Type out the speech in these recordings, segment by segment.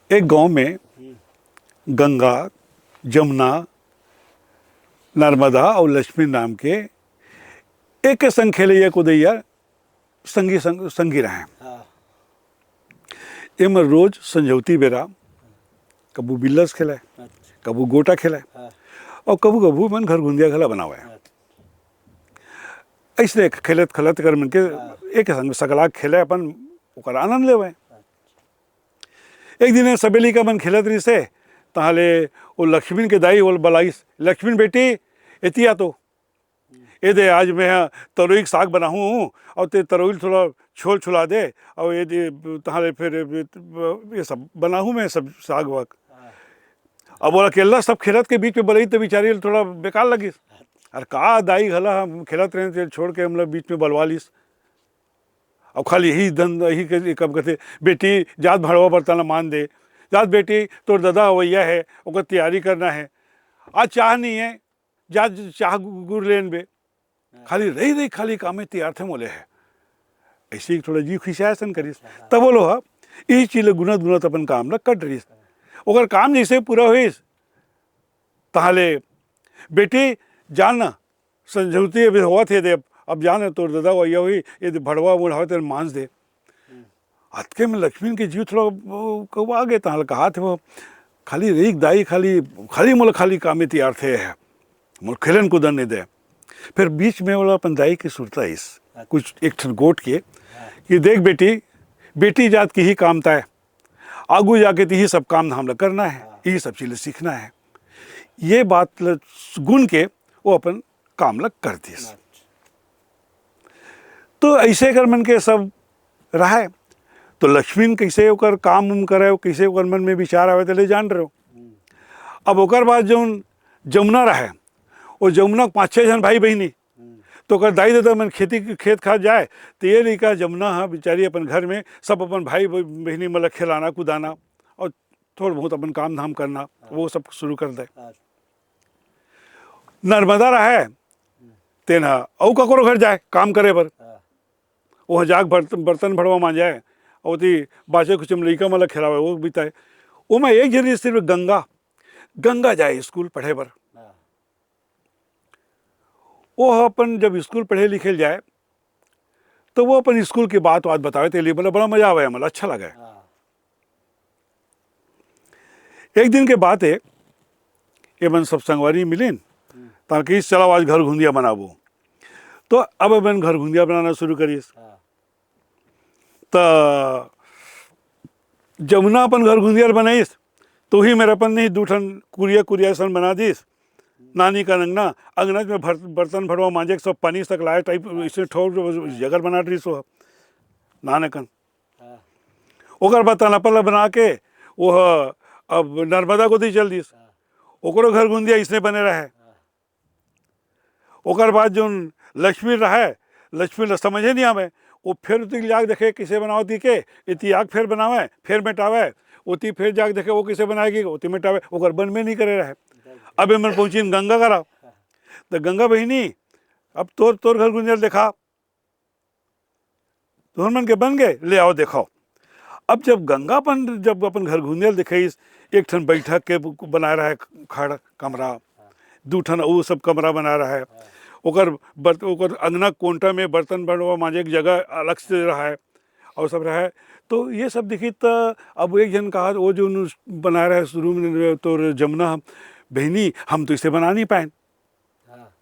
एक गांव में गंगा, जमुना, नर्मदा और लक्ष्मी नाम के एक के संग खेले ये कुदैया संगी रहे। एम रोज संझौती बेरा कबू बिल्लस खेला, कबू गोटा खेला और कबू कबू मन घर घुंदिया खेला बनावा। ऐसे खेलत खेलत कर मन के एक संग सकला खेले अपन ओकर आनंद लेवे। एक दिन सबेली का मन खेलत रही से ताहले वो लक्ष्मण के दाई बोल बलाइस, लक्ष्मण बेटी एतिया तो ये दे आज मैं तरोई का साग बना हूँ और ते तरोई थोड़ा छोल छुला दे और ये ताहले फिर ये सब बना हूँ मैं सब साग वाग। अब बोला केला सब खेलत के बीच में बलई तो बेचारी थोड़ा बेकार लगी। अरे का दाई घला हम खेलत रहे छोड़ के हम लोग बीच में बलवा लीस। अब खाली यही धन यही कब कहते बेटी जात भड़वा बर्तन मान दे, जात बेटी तोर दादा वैया है ओकर तैयारी करना है, आज चाह नहीं है जा चाह गुड़ लेन बे खाली रही रही खाली काम में तैयार थे मोले है। ऐसे ही थोड़ा जी खिसियासन करीस तब बोलो हा यही चीज गुनत गुनत अपन काम ल कट रहीस। ओकर काम जैसे पूरा हुईस ताहले बेटी जान संझौती अभी हुआ थे दे अब जान तोर दादा वैया हुई ये भड़वा बुढ़ावे तेरे मांस दे। हथके में लक्ष्मी के जीव थोड़ा कब आ गए ताहले कहा थे वो खाली रही दाई खाली खाली मोल खाली काम में तैयार थे है मोल खेलन कूदन नहीं दे। फिर बीच में वाला अपन दाई की सुरता इस कुछ एक ठन गोट के कि देख बेटी बेटी जात की ही कामता है, आगू जाके तो ही सब काम हम लोग करना है, यही सब चीज़ें सीखना है। ये बात गुण के वो अपन काम लग कर दी। तो ऐसे कर मन के सब रहा है। तो लक्ष्मी कैसे ओकर काम उम करे कैसे ओकर मन में विचार आवे तो जान रहे हो। अब ओकर बाद जो जमुना रहे वो जमुना 5-6 जन भाई बहनी तो ओकर दाई दादा मन खेत खा जाए तो ये लड़का जमुना हाँ बेचारी अपन घर में सब अपन भाई बहनी मतलब खिलाना कुदाना और थोड़ा बहुत अपन काम धाम करना वो सब शुरू कर दे। नर्मदा रहे तेना औ ककरो घर जाए काम करे पर वह जाग बर्तन भड़वा मान जाए और बाचे कुछ लड़का मतलब खिलावे वो बिताए। वो मैं एक जरिए सिर्फ गंगा जाए स्कूल पढ़े पर। वो अपन जब स्कूल पढ़े लिखे जाए तो वो अपन स्कूल की बात बतावे तो लिए बोला बड़ा मजा आवे मतलब अच्छा लगा। एक दिन के बात है ये मन सब संगवारी मिलीन ताकि चलाओ आज घर घुंदिया बनाबो। तो अब अपन घर घुंदिया बनाना शुरू करीस। तो जमुना अपन घर घुंदिया बनाईस तो ही मेरा अपन नहीं दूठन कुरिया सन बना दीस। नानी का अंगना में बर्तन भरवा मांजे सब पानी तक लाए टाइप इसे ठोर जगह बना रही सो नाने कन ओकर बाद तनापल बना के वो अब नर्मदा को दी चल दीस ओकरो घर गुंदिया इसने बने रहे। ओकर बाद जो लक्ष्मी रहे लक्ष्मी समझे नहीं आवे वो फिर जाग देखे किसे बनाओ दी के इति आग फिर बनावे फिर मिटावे उती फिर जाग देखे वो किसे बनाएगी उती मिटावे ओकर बन में नहीं करे रहे। अब मैं पहुंची गंगा करा तो गंगा बहिनी अब तोर घर गुंजल देखा तो मन के बन गए ले आओ देखो। अब जब जब अपन घर घुंजल दिखे एक ठन बैठक के बना रहा है खड़ कमरा 2 ठन वो सब कमरा बना रहा है ओकर अंगना कोंटा में बर्तन बनवा मांजे एक जगह अलग से रहा है और सब रहा है। तो ये सब दिखी तो अब एक जन कहा वो जो बना रहा है शुरू में तो जमुना बहनी हम तो इसे बना नहीं पाए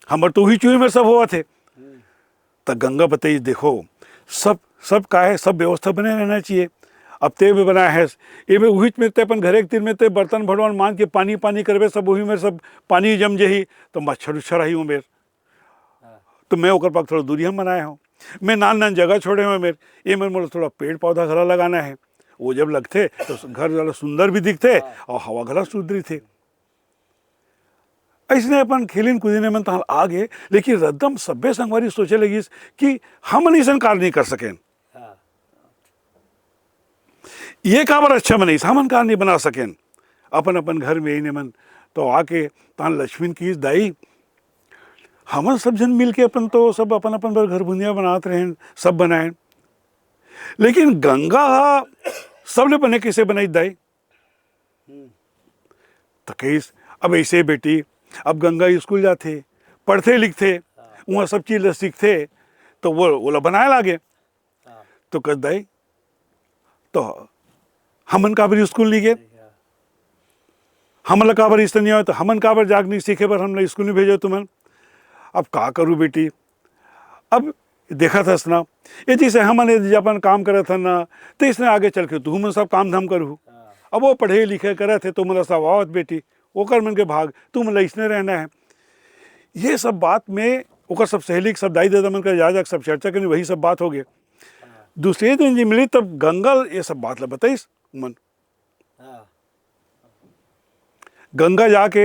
हमारे तो ही चूहे में सब हुआ थे। तो गंगा बताइए देखो सब का है सब व्यवस्था बने रहना चाहिए। अब ते भी बनाया है ये में वही में ते अपन घर एक दिन में ते बर्तन भरवान मान के पानी करवे सब वही में सब पानी जम जही तो मच्छर उच्छर आई हूँ मेरे तो मैं ओकर पास थोड़ा दूरी हम बनाया हूँ। मैं नान जगह छोड़े हुए मेरे ये मेरे थोड़ा पेड़ पौधा घरा लगाना है वो जब लगते तो घर ज़्यादा सुंदर भी दिखते और हवा घरा सुधरी थे। ऐसने अपन खेलिन कूदिने में ताल आ गए लेकिन रद्दम सभ्य संगवारी सोचे लगी कि हम ऐसा कार नहीं कर सकें ये काबर अच्छा बने हम कार नहीं बना सकें अपन अपन घर में ही मन। तो आके तान लक्ष्मी की दाई हम सब जन मिल के अपन तो सब अपन अपन घर बुंदिया बनाते रहे सब बनाए। लेकिन गंगा सबले बने कैसे बनाई दाई तो कहीस अब ऐसे बेटी अब गंगा स्कूल जाते पढ़ते लिखते वहाँ सब चीज़ सीखते तो वो बनाए लागे तो कह दाई तो हमन काबर स्कूल नहीं गए हमन काबर इस नहीं हो तो हमन काबर जाग नहीं सीखे पर हमने स्कूल नहीं भेजो तुमन अब का करूँ बेटी अब देखा था ना ये चीज़ हमने अपन काम करे था ना तो इसने आगे चल के तुम सब काम धाम करूँ अब वो पढ़े लिखे करे थे तो मतलब सब आवत बेटी ओकर मन के भाग तुम मतलब इसने रहना है ये सब बात में ओकर सब सहेली सब दाई दादा मन का जा सब चर्चा करनी वही सब बात हो गए दूसरे दिन जी मिली तब गंगा ये सब बात ला बताइस मन गंगा जाके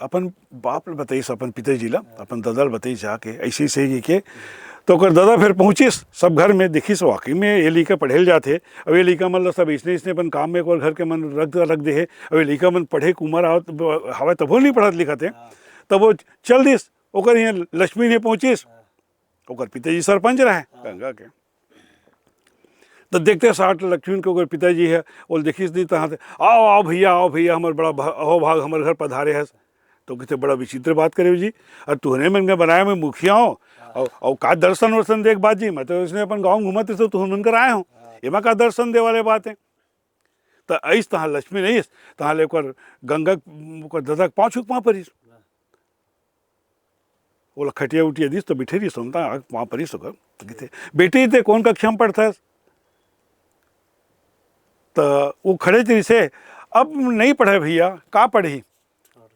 अपन बाप बताइस अपन पिताजी ला अपन दादा बताइस जाके ऐसे ही सही के तो कर दादा फिर पहुँचिस सब घर में देखिस वाकई में ये लिखा पढ़े जाते अब ये लिखा मतलब सब इसने अपन काम में और घर के मन रख दे है अब ये लिखा मन पढ़े कुमार हवा तब नहीं पढ़त लिखत है तब वो चल दिस ओकर यहाँ लक्ष्मी ने पहुँचिस ओकर पिताजी सरपंच रहे गंगा के तो देखते साठ लक्ष्मी के ओकर पिताजी है और देखिस दी तहाँ आओ आओ भैया हमारे बड़ा अहो भाग हमारे घर पधारे है तो कहते बड़ा विचित्र बात करे जी और तुहने मन के बनाया मैं मुखिया हूँ और का दर्शन वर्शन देख बात जी मैं तो इसने अपन गाँव घूमते तो तुहन मन कर आए हूँ एमा का दर्शन दे वाले बात है तो ऐस तहाँ लक्ष्मी नहीं तहाँ ले गंगा दादा के पाँच पाँ परिस वो खटिया उटिया दिस तो बिठे रही सुनता वहाँ परिस होकर तो कहते बेटे थे कौन कक्षा में पढ़ता है तो वो खड़े थे से अब नहीं पढ़े भैया का पढ़ी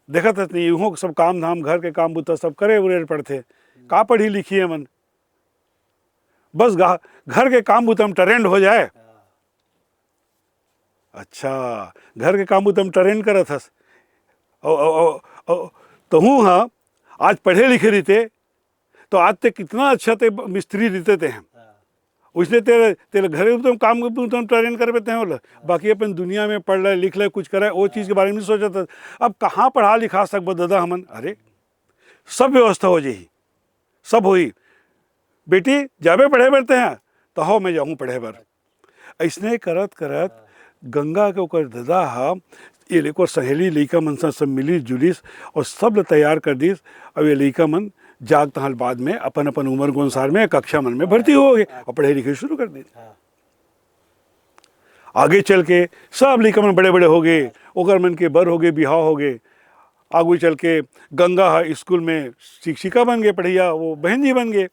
देखा था नहीं यूँ सब काम धाम घर के काम बुता सब करे उरे पढ़ते का पढ़ी लिखी है मन बस घर के काम बुतम ट्रेंड हो जाए अच्छा घर के काम बुतम ट्रेंड करत हस तो हूँ हाँ आज पढ़े लिखे रहते तो आज ते कितना अच्छा ते मिस्त्री रहते थे हम उसने तेरे घरे तुम काम तुम ट्रेन कर पाते हैं बोला बाकी अपन दुनिया में पढ़ रहे लिख रहे कुछ करे वो चीज़ के बारे में नहीं सोचा था अब कहाँ पढ़ा लिखा सकब दादा हमन अरे सब व्यवस्था हो जाही सब हुई बेटी जाबे पढ़े बढ़ते हैं तो हो मैं जाऊँ पढ़े बर ऐसने करत करत गंगा के ओकर दादा हा ये लेकर सहेली लइका मन सब मिली जुलिस और सब तैयार कर दिस अब ये लइका मन जाग तहल बाद में अपन अपन उम्र के अनुसार में कक्षा मन में भर्ती हो गए और पढ़े लिखे शुरू कर दी आगे चल के सब लइका मन बड़े बड़े हो गए ओकर मन के बर हो गए बिहाव हो गए आगे चल के गंगा स्कूल में शिक्षिका बन गए पढ़िया वो बहन जी बन गए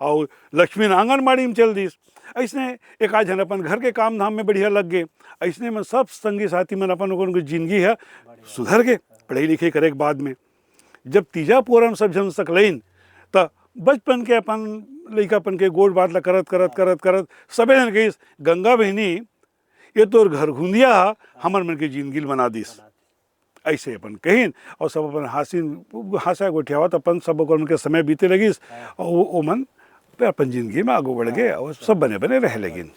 और लक्ष्मी आंगनबाड़ी में चल दिस ऐसने एक आज अपन घर के काम धाम में बढ़िया लग गए ऐसने में सब संगी साथी मन अपन जिंदगी है सुधर के पढ़ाई लिखाई करे के बाद में जब तीजा पोरम सब जन सकलैन तो बचपन के अपन लइकापन के गोड़ बात ला करत करत करत करत सबे जन कहिस गंगा बहनी ये तोर घर घुंदिया हमर मन के जिंदगी बना दिस ऐसे अपन कहिन और सब अपन हासा गोठियावत अपन सब ओकर मन के समय बीते लगिस और वो मन पे अपन जिंदगी में आगू बढ़ गए और सब बने बने रह लगिन।